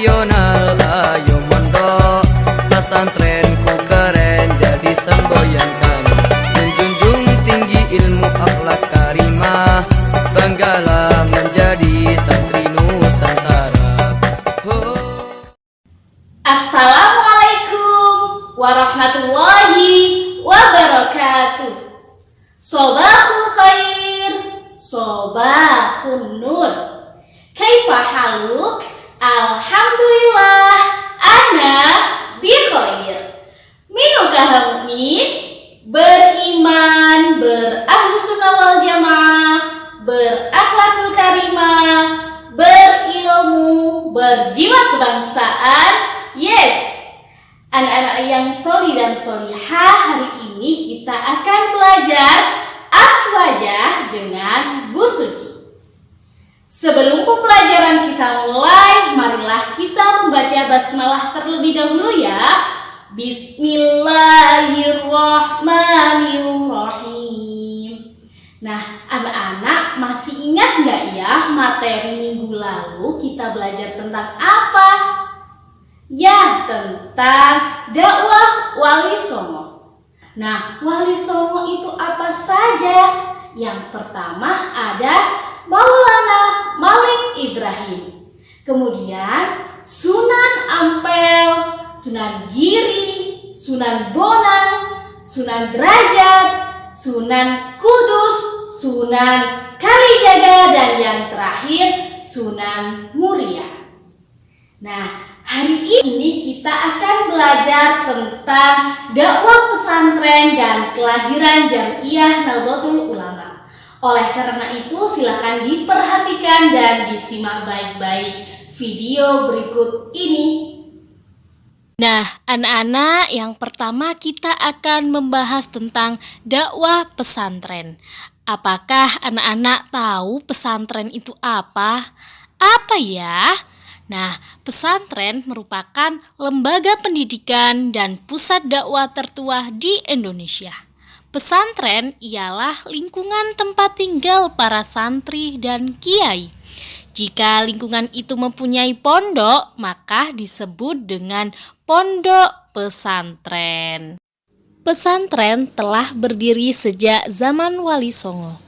nasional ayo mondok, pesantrenku keren jadi semboyan kami, menjunjung tinggi ilmu akhlak karimah, banggalah menjadi santri Nusantara. Assalamualaikum warahmatullahi wabarakatuh. Sobahul khair, sobahun nur. Kaifa haluk? Alhamdulillah, ana bi khair. Minukah mukmin? Beriman, berahlu sunnah wal jamaah, berakhlakul karimah, berilmu, berjiwa kebangsaan. Yes, anak-anak yang soli dan solihah, hari ini kita akan belajar aswajah dengan Bu Suci. Sebelum pembelajaran kita mulai, marilah kita membaca basmalah terlebih dahulu ya. Bismillahirrahmanirrahim. Nah, anak-anak masih ingat nggak ya materi minggu lalu kita belajar tentang apa? Ya, tentang dakwah Wali Songo. Nah, Wali Songo itu apa saja? Yang pertama ada Maulana Malik Ibrahim. Kemudian Sunan Ampel, Sunan Giri, Sunan Bonang, Sunan Derajat, Sunan Kudus, Sunan Kalijaga, dan yang terakhir Sunan Muria. Nah, hari ini kita akan belajar tentang dakwah pesantren dan kelahiran Jam'iyah Nahdlatul Ulama. Oleh karena itu, silakan diperhatikan dan disimak baik-baik video berikut ini. Nah, anak-anak, yang pertama kita akan membahas tentang dakwah pesantren. Apakah anak-anak tahu pesantren itu apa? Apa ya? Nah, pesantren merupakan lembaga pendidikan dan pusat dakwah tertua di Indonesia. Pesantren ialah lingkungan tempat tinggal para santri dan kiai. Jika lingkungan itu mempunyai pondok, maka disebut dengan pondok pesantren. Pesantren telah berdiri sejak zaman Wali Songo.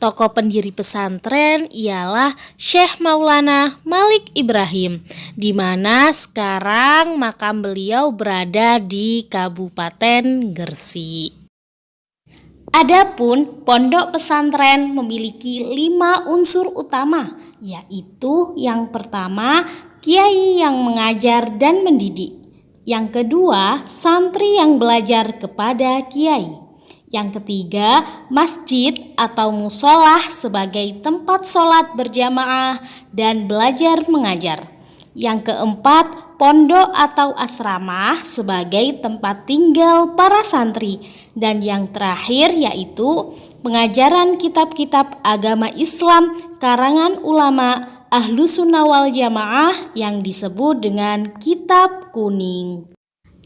Tokoh pendiri pesantren ialah Syekh Maulana Malik Ibrahim, di mana sekarang makam beliau berada di Kabupaten Gresik. Adapun pondok pesantren memiliki 5 unsur utama, yaitu yang pertama, kiai yang mengajar dan mendidik. Yang kedua, santri yang belajar kepada kiai. Yang ketiga, masjid atau musolah sebagai tempat sholat berjamaah dan belajar mengajar. Yang keempat, pondok atau asrama sebagai tempat tinggal para santri. Dan yang terakhir yaitu pengajaran kitab-kitab agama Islam karangan ulama Ahlus Sunnah wal Jamaah yang disebut dengan Kitab Kuning.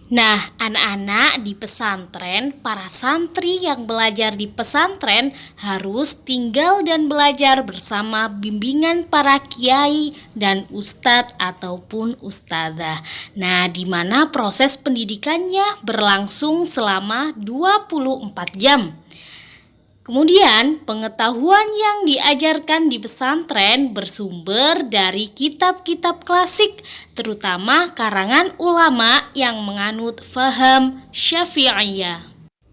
Nah, anak-anak, di pesantren, para santri yang belajar di pesantren harus tinggal dan belajar bersama bimbingan para kiai dan ustadz ataupun ustadzah. Nah, di mana proses pendidikannya berlangsung selama 24 jam. Kemudian, pengetahuan yang diajarkan di pesantren bersumber dari kitab-kitab klasik, terutama karangan ulama yang menganut faham Syafi'iyah.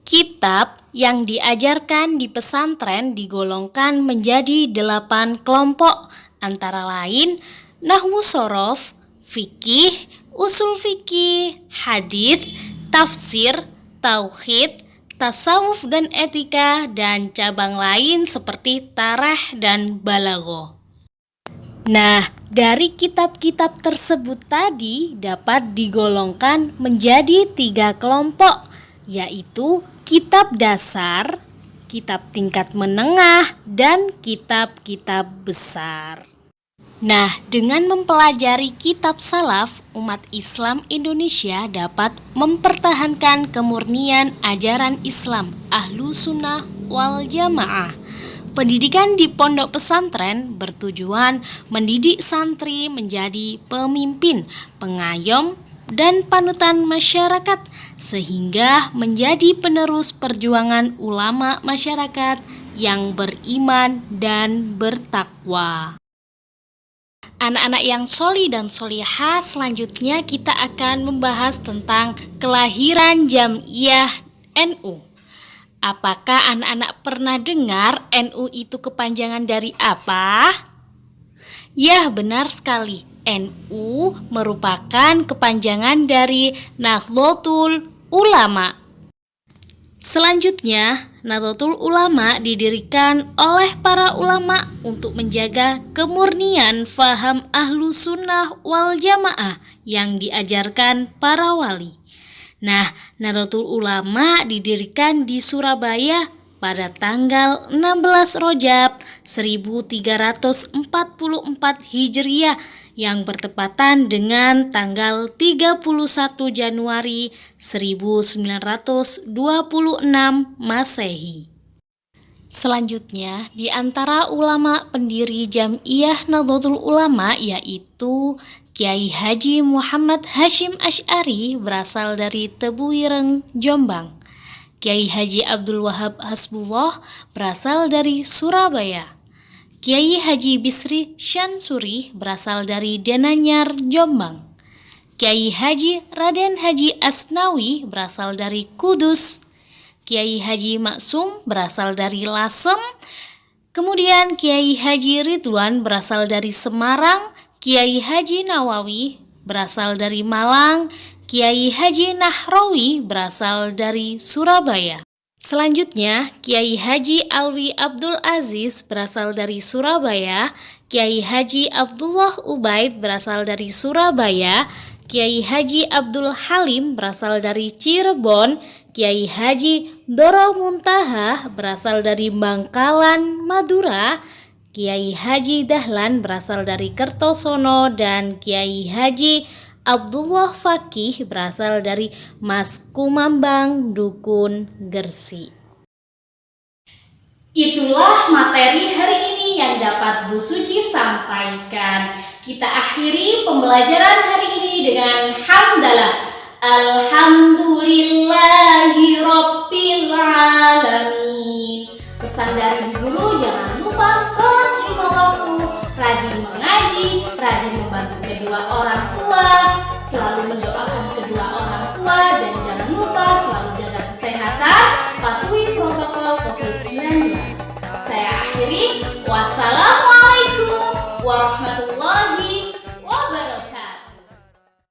Kitab yang diajarkan di pesantren digolongkan menjadi 8 kelompok, antara lain nahwu shorof, fikih, usul fikih, hadis, tafsir, tauhid, tasawuf dan etika, dan cabang lain seperti tarikh dan balaghoh. Nah, dari kitab-kitab tersebut tadi dapat digolongkan menjadi 3 kelompok, yaitu kitab dasar, kitab tingkat menengah, dan kitab-kitab besar. Nah, dengan mempelajari kitab salaf, umat Islam Indonesia dapat mempertahankan kemurnian ajaran Islam Ahlus Sunnah wal Jamaah. Pendidikan di pondok pesantren bertujuan mendidik santri menjadi pemimpin, pengayom, dan panutan masyarakat sehingga menjadi penerus perjuangan ulama masyarakat yang beriman dan bertakwa. Anak-anak yang soli dan solihah, selanjutnya kita akan membahas tentang kelahiran Jam'iyah NU. Apakah anak-anak pernah dengar NU itu kepanjangan dari apa? Ya, benar sekali. NU merupakan kepanjangan dari Nahdlatul Ulama. Selanjutnya, Nahdlatul Ulama didirikan oleh para ulama untuk menjaga kemurnian faham ahlu sunnah wal jamaah yang diajarkan para wali. Nah, Nahdlatul Ulama didirikan di Surabaya pada tanggal 16 Rajab 1344 Hijriah yang bertepatan dengan tanggal 31 Januari 1926 Masehi. Selanjutnya, di antara ulama pendiri Jam'iyah Nahdlatul Ulama yaitu Kiai Haji Muhammad Hashim Asy'ari berasal dari Tebuireng, Jombang. Kiai Haji Abdul Wahab Hasbullah berasal dari Surabaya. Kiai Haji Bisri Syansuri berasal dari Denanyar, Jombang. Kiai Haji Raden Haji Asnawi berasal dari Kudus. Kiai Haji Maksum berasal dari Lasem. Kemudian Kiai Haji Ridwan berasal dari Semarang. Kiai Haji Nawawi berasal dari Malang. Kiai Haji Nahrawi berasal dari Surabaya. Selanjutnya, Kiai Haji Alwi Abdul Aziz berasal dari Surabaya. Kiai Haji Abdullah Ubaid berasal dari Surabaya. Kiai Haji Abdul Halim berasal dari Cirebon. Kiai Haji Doro Muntaha berasal dari Bangkalan, Madura. Kiai Haji Dahlan berasal dari Kertosono dan Kiai Haji Abdullah Fakih berasal dari Mas Kumambang, Dukun Gersi. Itulah materi hari ini yang dapat Bu Suci sampaikan. Kita akhiri pembelajaran hari ini dengan hamdalah. Alhamdulillahi Rabbil Alamin. Pesan dari Bu Guru, jangan lupa sholat 5 waktu, rajin mengaji, rajin membantu kedua orang tua, selalu mendoakan